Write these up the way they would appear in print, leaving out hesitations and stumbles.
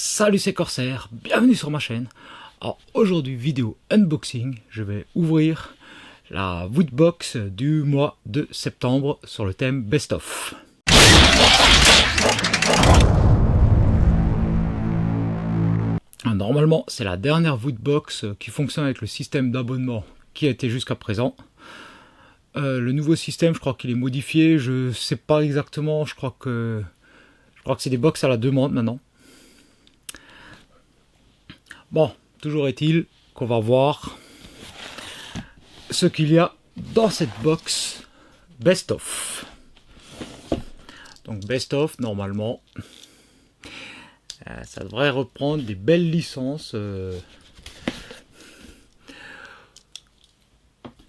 Salut, c'est Corsair, bienvenue sur ma chaîne. Alors aujourd'hui, vidéo unboxing, je vais ouvrir la Woodbox du mois de septembre sur le thème Best of. Normalement, c'est la dernière Woodbox qui fonctionne avec le système d'abonnement qui a été jusqu'à présent. Le nouveau système, je crois qu'il est modifié, je sais pas exactement, je crois que c'est des box à la demande maintenant. Bon, toujours est-il qu'on va voir ce qu'il y a dans cette box Best of. Donc Best of, normalement, ça devrait reprendre des belles licences.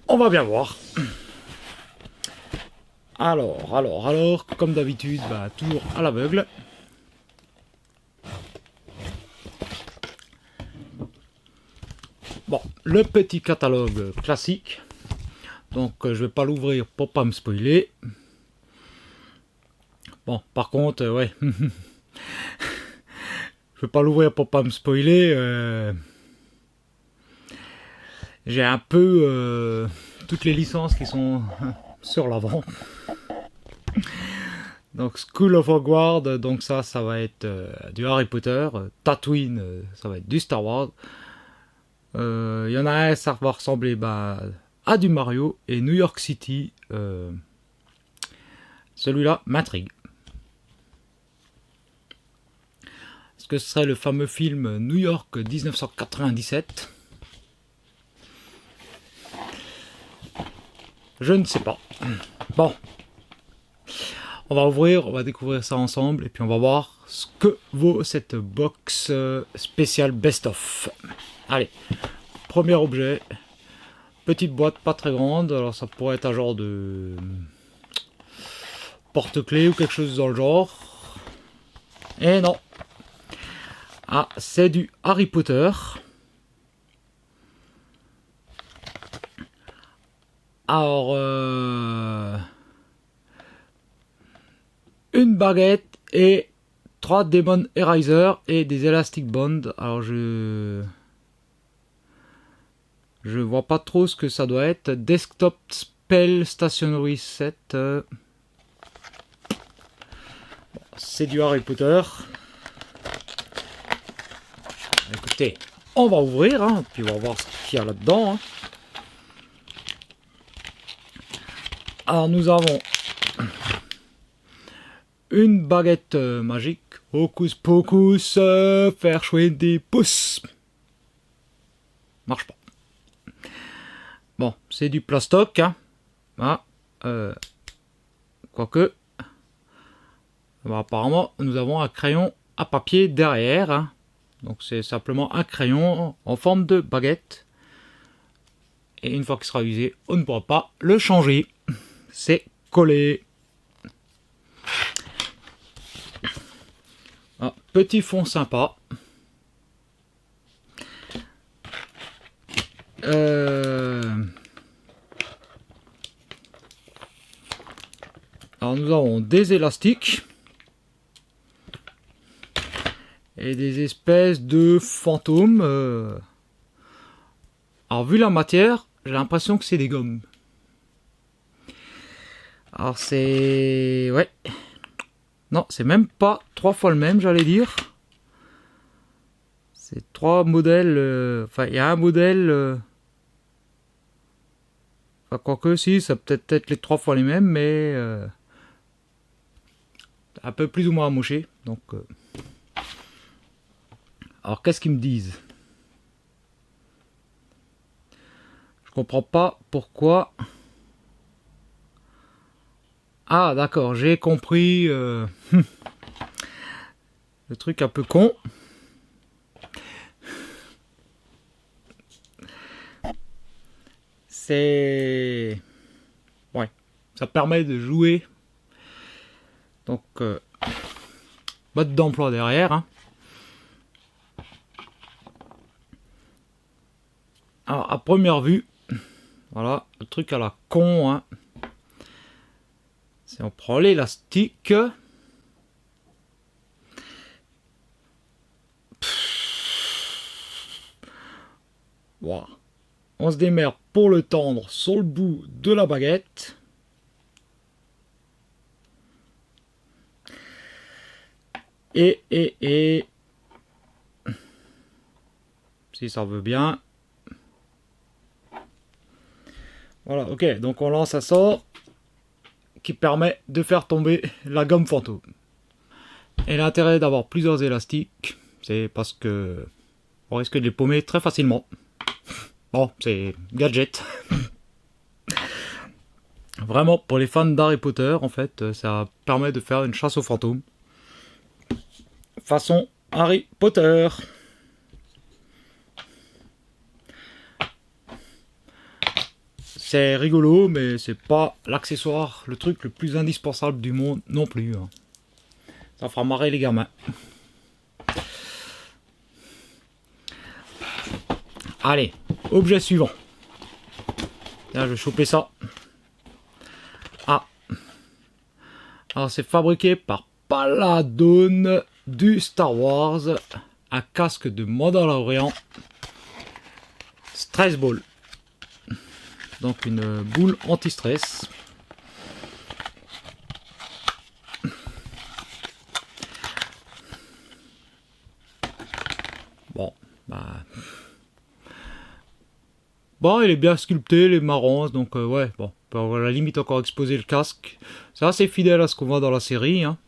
On va bien voir. Alors, comme d'habitude, toujours à l'aveugle. Bon, le petit catalogue classique. Donc, je vais pas l'ouvrir pour pas me spoiler. Bon, par contre, ouais. Je vais pas l'ouvrir pour pas me spoiler. J'ai un peu toutes les licences qui sont sur l'avant. Donc School of Hogwarts, donc ça va être du Harry Potter. Tatooine, ça va être du Star Wars. Il y en a un, ça va ressembler à du Mario. Et New York City, celui-là m'intrigue. Est-ce que ce serait le fameux film New York 1997? Je ne sais pas. Bon. On va ouvrir, on va découvrir ça ensemble. Et puis on va voir ce que vaut cette box spéciale Best of. Allez, premier objet. Petite boîte pas très grande. Alors ça pourrait être un genre de porte-clés ou quelque chose dans le genre. Et non. Ah, c'est du Harry Potter. Alors, une baguette et 3 Demon Eraser et des Elastic Bond. Alors, je vois pas trop ce que ça doit être. Desktop Spell Stationery Set. C'est du Harry Potter. Écoutez, on va ouvrir, hein, puis on va voir ce qu'il y a là-dedans. Hein. Alors nous avons une baguette magique. Hocus pocus, faire jouer des pouces. Marche pas. Bon, c'est du plastoc. Hein. Ah, quoique. Apparemment, nous avons un crayon à papier derrière. Hein. Donc c'est simplement un crayon en forme de baguette. Et une fois qu'il sera usé, on ne pourra pas le changer. C'est collé. Ah, petit fond sympa. Alors nous avons des élastiques. Et des espèces de fantômes. Alors vu la matière, j'ai l'impression que c'est des gommes. Alors c'est... ouais. Non, c'est même pas 3 fois le même, j'allais dire. C'est 3 modèles... Enfin, il y a un modèle... Enfin, quoique si, ça peut être les 3 fois les mêmes, mais... un peu plus ou moins amoché. Donc... Alors, qu'est-ce qu'ils me disent? Je comprends pas pourquoi... Ah, d'accord, j'ai compris le truc un peu con. C'est... ouais, ça permet de jouer. Donc, mode d'emploi derrière. Hein. Alors, à première vue, voilà, le truc à la con, hein. Si on prend l'élastique, Voilà. On se démerde pour le tendre sur le bout de la baguette. Et si ça veut bien. Voilà, ok, donc on lance un sort qui permet de faire tomber la gomme fantôme. Et l'intérêt d'avoir plusieurs élastiques, c'est parce que on risque de les paumer très facilement. Bon, c'est gadget. Vraiment, pour les fans d'Harry Potter, en fait, ça permet de faire une chasse aux fantômes. Façon Harry Potter. C'est rigolo, mais c'est pas l'accessoire, le truc le plus indispensable du monde non plus. Ça fera marrer les gamins. Allez, objet suivant. Là, je vais choper ça. Ah. Alors, c'est fabriqué par Paladone du Star Wars. Un casque de Mandalorian. Stress Ball. Donc, une boule anti-stress. Bon, bah... Bon, il est bien sculpté, les marrons, donc ouais, bon, on peut à la limite encore exposer le casque. C'est assez fidèle à ce qu'on voit dans la série. Hein.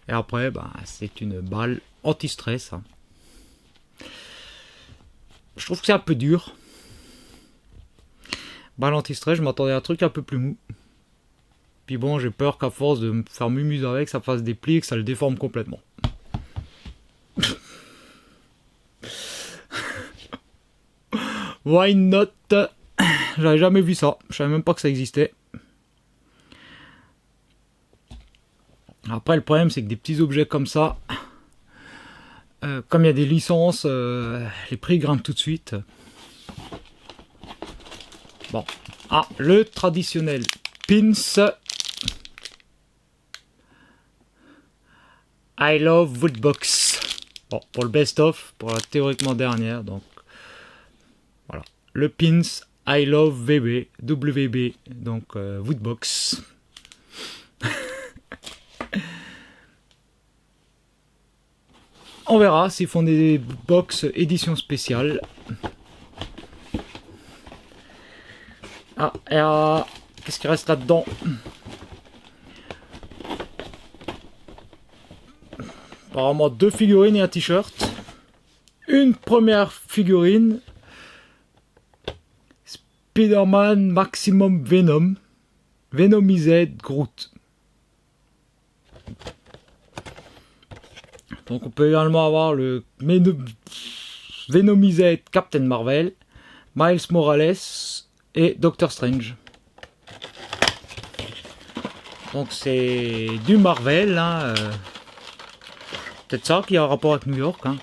Et après, bah, c'est une balle anti-stress. Hein. Je trouve que c'est un peu dur. Balle anti-stress, je m'attendais à un truc un peu plus mou. Puis bon, j'ai peur qu'à force de me faire mumuse avec, ça fasse des plis et que ça le déforme complètement. Why not? J'avais jamais vu ça. Je savais même pas que ça existait. Après, le problème, c'est que des petits objets comme ça, comme il y a des licences, les prix grimpent tout de suite. Bon. Ah, le traditionnel pins. I love Woodbox. Bon, pour le best-of, pour la théoriquement dernière, donc. Voilà. Le pins I love VB, WB, donc Woodbox. On verra s'ils font des box édition spéciale. Ah, et qu'est-ce qui reste là-dedans? Apparemment 2 figurines et un t-shirt. Une première figurine. Spider-Man Maximum Venom. Venomized Groot. Donc on peut également avoir le Venomized Captain Marvel, Miles Morales et Doctor Strange. Donc c'est du Marvel, hein, peut-être ça qui a un rapport avec New York. Hein.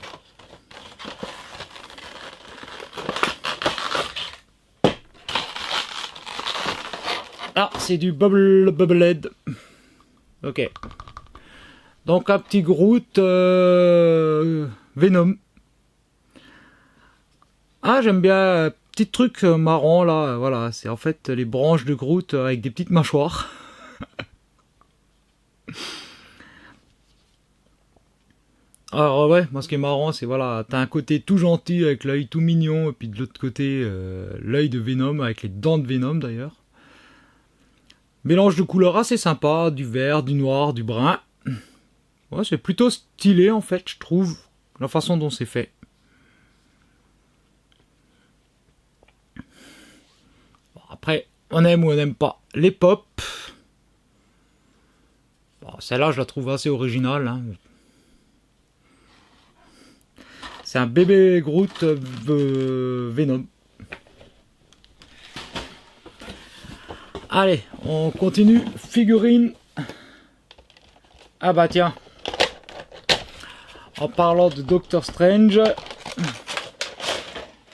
Ah, c'est du Bubblehead. Ok. Donc un petit Groot Venom. Ah, j'aime bien petit truc marrant là. Voilà, c'est en fait les branches de Groot avec des petites mâchoires. Alors ouais, moi ce qui est marrant, c'est voilà, t'as un côté tout gentil avec l'œil tout mignon, et puis de l'autre côté l'œil de Venom avec les dents de Venom d'ailleurs. Mélange de couleurs assez sympa, du vert, du noir, du brun. Ouais, c'est plutôt stylé en fait, je trouve, la façon dont c'est fait. Bon, après, on aime ou on n'aime pas les pop. Bon, celle-là, je la trouve assez originale. Hein. C'est un bébé Groot Venom. Allez, on continue. Figurine. Ah bah tiens. En parlant de Doctor Strange,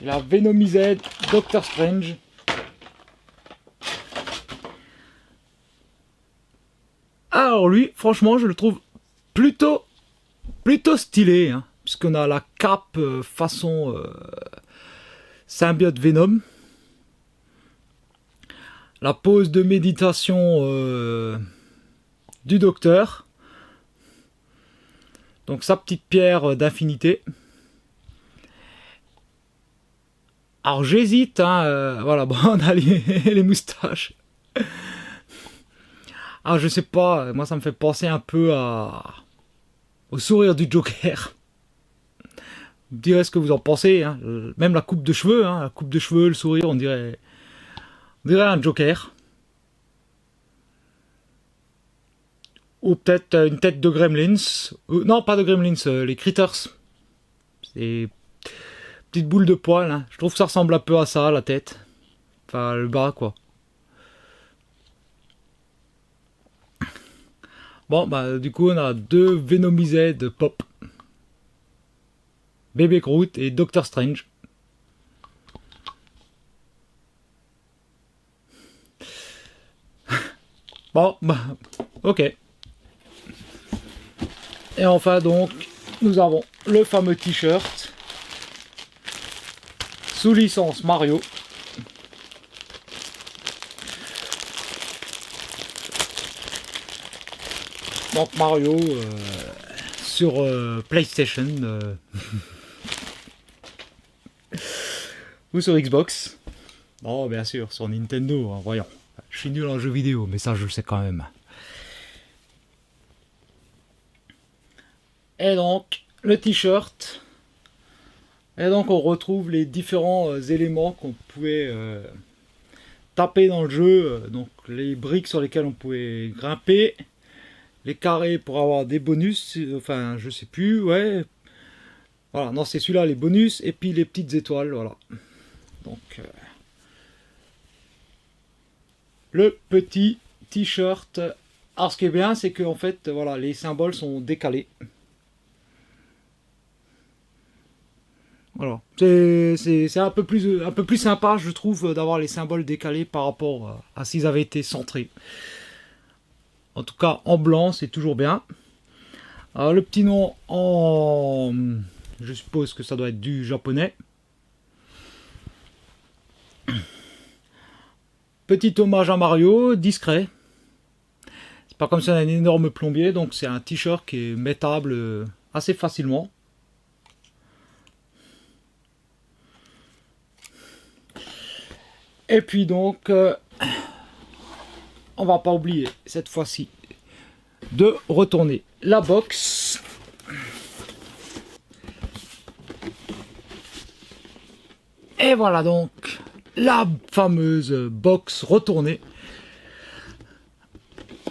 la Venomized Doctor Strange. Alors lui, franchement, je le trouve plutôt stylé, hein, puisqu'on a la cape façon Symbiote Venom. La pause de méditation du docteur. Donc sa petite pierre d'infinité. Alors j'hésite, hein, voilà, bon, on a les moustaches. Ah, je sais pas, moi ça me fait penser un peu au sourire du Joker. Vous me direz ce que vous en pensez, hein. Même la coupe de cheveux, hein, la coupe de cheveux, le sourire, on dirait un Joker. Ou peut-être une tête de Gremlins. Non, pas de Gremlins, les Critters. C'est petite boule de poils, hein. Je trouve que ça ressemble un peu à ça, la tête. Enfin, le bas, quoi. Bon, bah, du coup, on a deux Venomisés de Pop. Bébé Groot et Doctor Strange. Bon, bah, ok. Et enfin, donc, nous avons le fameux t-shirt sous licence Mario. Donc Mario sur PlayStation ou sur Xbox. Oh, bien sûr, sur Nintendo, hein, voyons. Je suis nul en jeux vidéo, mais ça je le sais quand même. Et donc, le t-shirt. Et donc on retrouve les différents éléments qu'on pouvait taper dans le jeu. Donc les briques sur lesquelles on pouvait grimper. Les carrés pour avoir des bonus. Enfin, je sais plus, ouais. Voilà, non, c'est celui-là, les bonus. Et puis les petites étoiles, voilà. Donc, le petit t-shirt. Alors ce qui est bien, c'est que en fait, voilà, les symboles sont décalés. Voilà. C'est un peu plus sympa, je trouve, d'avoir les symboles décalés par rapport à s'ils avaient été centrés. En tout cas, en blanc, c'est toujours bien. Alors, le petit nom en... Je suppose que ça doit être du japonais. Petit hommage à Mario, discret. C'est pas comme si on a un énorme plombier, donc c'est un t-shirt qui est mettable assez facilement. Et puis donc, on va pas oublier cette fois-ci de retourner la box. Et voilà donc la fameuse box retournée.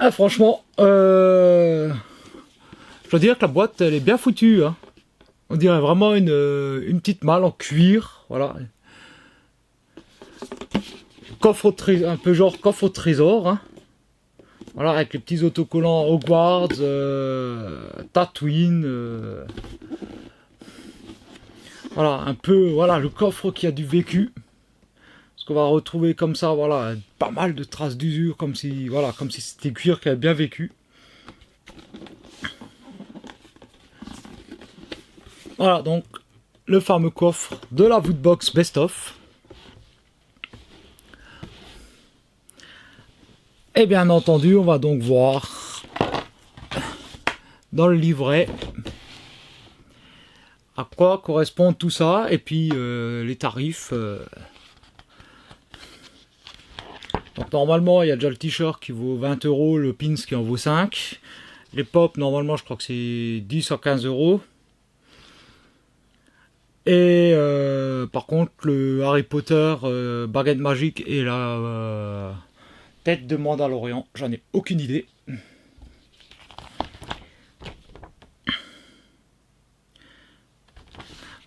Ah, franchement, je dois dire que la boîte elle est bien foutue, hein. On dirait vraiment une petite malle en cuir, voilà. Coffre au trésor, un peu genre coffre au trésor, hein. Voilà, avec les petits autocollants Hogwarts, Tatooine, voilà, un peu, voilà, le coffre qui a du vécu. Parce qu'on va retrouver comme ça, voilà, pas mal de traces d'usure, comme si, voilà, comme si c'était cuir qui avait bien vécu. Voilà, donc, le fameux coffre de la Woodbox Best Of. Et bien entendu, on va donc voir dans le livret à quoi correspond tout ça, et puis les tarifs. Donc normalement, il y a déjà le t-shirt qui vaut 20 €, le pins qui en vaut 5. Les pop, normalement, je crois que c'est 10 à 15 €. Et par contre, le Harry Potter, baguette magique et la tête de Mandalorian, j'en ai aucune idée.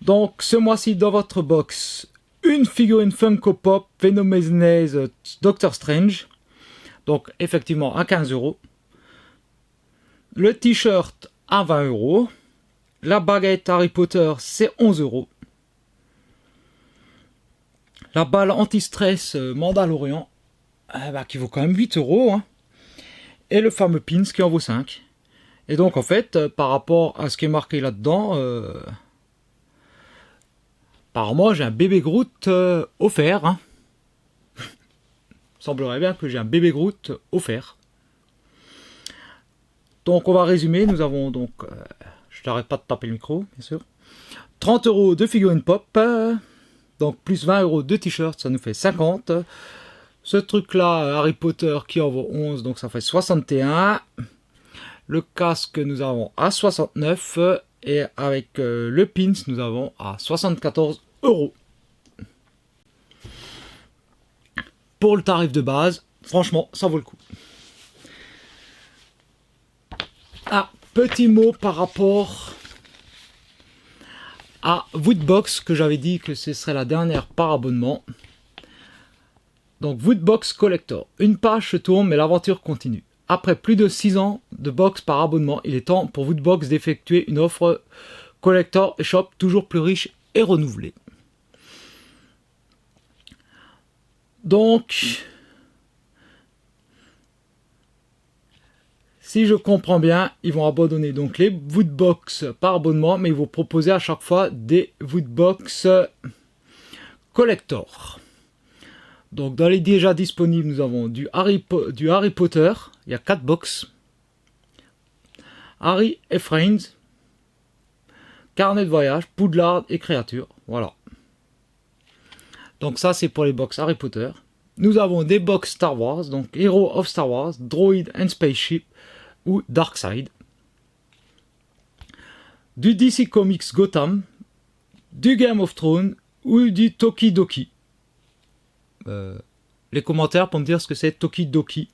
Donc ce mois-ci dans votre box, une figurine Funko Pop Venomized Doctor Strange. Donc effectivement à 15 €. Le t-shirt à 20 €. La baguette Harry Potter c'est 11 €. La balle anti-stress Mandalorian qui vaut quand même 8 €. Hein. Et le fameux pins qui en vaut 5. Et donc en fait par rapport à ce qui est marqué là-dedans... Apparemment, j'ai un bébé Groot offert. Hein. Semblerait bien que j'ai un bébé Groot offert. Donc, on va résumer. Nous avons donc... je n'arrête pas de taper le micro, bien sûr. 30 € de figurines pop. Donc, plus 20 € de t-shirt, ça nous fait 50. Ce truc-là, Harry Potter, qui en vaut 11, donc ça fait 61. Le casque, nous avons à 69. Et avec le pins, nous avons à 74 €. Pour le tarif de base, franchement, ça vaut le coup. Ah, petit mot par rapport à Woodbox, que j'avais dit que ce serait la dernière par abonnement. Donc Woodbox Collector. Une page se tourne, mais l'aventure continue. Après plus de 6 ans de box par abonnement, il est temps pour Woodbox d'effectuer une offre Collector et Shop toujours plus riche et renouvelée. Donc, si je comprends bien, ils vont abandonner donc les Woodbox par abonnement, mais ils vont proposer à chaque fois des Woodbox Collector. Donc dans les déjà disponibles, nous avons du Harry Potter, il y a 4 box. Harry et Friends, carnet de voyage, Poudlard et créatures, voilà. Donc ça c'est pour les box Harry Potter. Nous avons des box Star Wars, donc Hero of Star Wars, Droid and Spaceship ou Darkseid. Du DC Comics Gotham, du Game of Thrones ou du Tokidoki. Les commentaires pour me dire ce que c'est Tokidoki.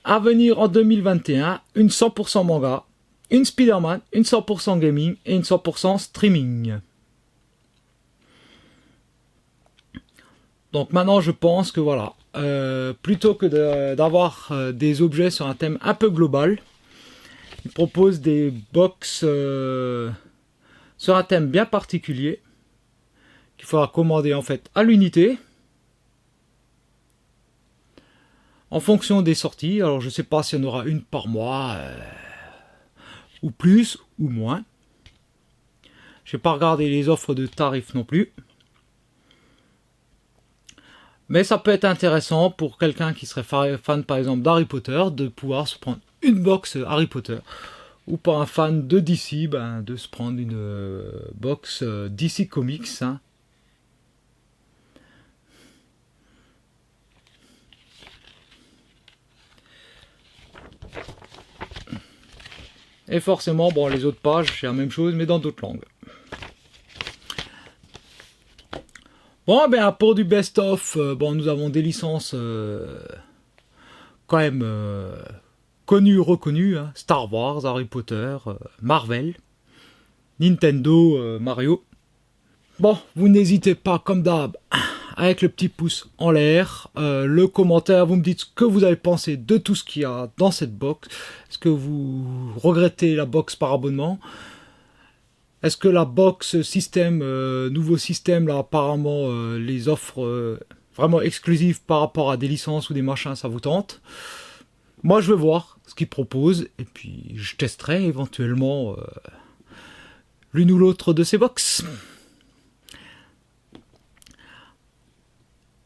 À venir en 2021, une 100% manga, une Spider-Man, une 100% gaming et une 100% streaming. Donc maintenant je pense que voilà, plutôt que d'avoir des objets sur un thème un peu global, ils proposent des box sur un thème bien particulier qu'il faudra commander en fait à l'unité en fonction des sorties. Alors je ne sais pas s'il y en aura une par mois ou plus ou moins. Je n'ai pas regardé les offres de tarifs non plus. Mais ça peut être intéressant pour quelqu'un qui serait fan par exemple d'Harry Potter de pouvoir se prendre une box Harry Potter. Ou pour un fan de DC, de se prendre une box DC Comics. Hein. Et forcément, bon, les autres pages, c'est la même chose, mais dans d'autres langues. Bon, pour du best-of, nous avons des licences quand même connues, reconnues. Hein. Star Wars, Harry Potter, Marvel, Nintendo, Mario. Bon, vous n'hésitez pas, comme d'hab, avec le petit pouce en l'air, le commentaire, vous me dites ce que vous avez pensé de tout ce qu'il y a dans cette box. Est-ce que vous regrettez la box par abonnement? Est-ce que la box système, nouveau système, là, apparemment, les offres vraiment exclusives par rapport à des licences ou des machins, ça vous tente? Moi, je veux voir ce qu'ils proposent, et puis je testerai éventuellement l'une ou l'autre de ces box.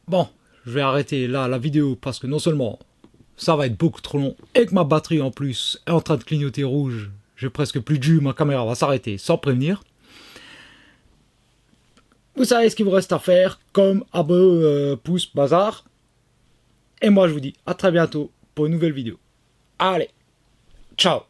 Bon, je vais arrêter là la vidéo, parce que non seulement ça va être beaucoup trop long, et que ma batterie en plus est en train de clignoter rouge, j'ai presque plus de jus, ma caméra va s'arrêter sans prévenir. Vous savez ce qu'il vous reste à faire, comme pouce, bazar. Et moi je vous dis à très bientôt pour une nouvelle vidéo. Allez, ciao!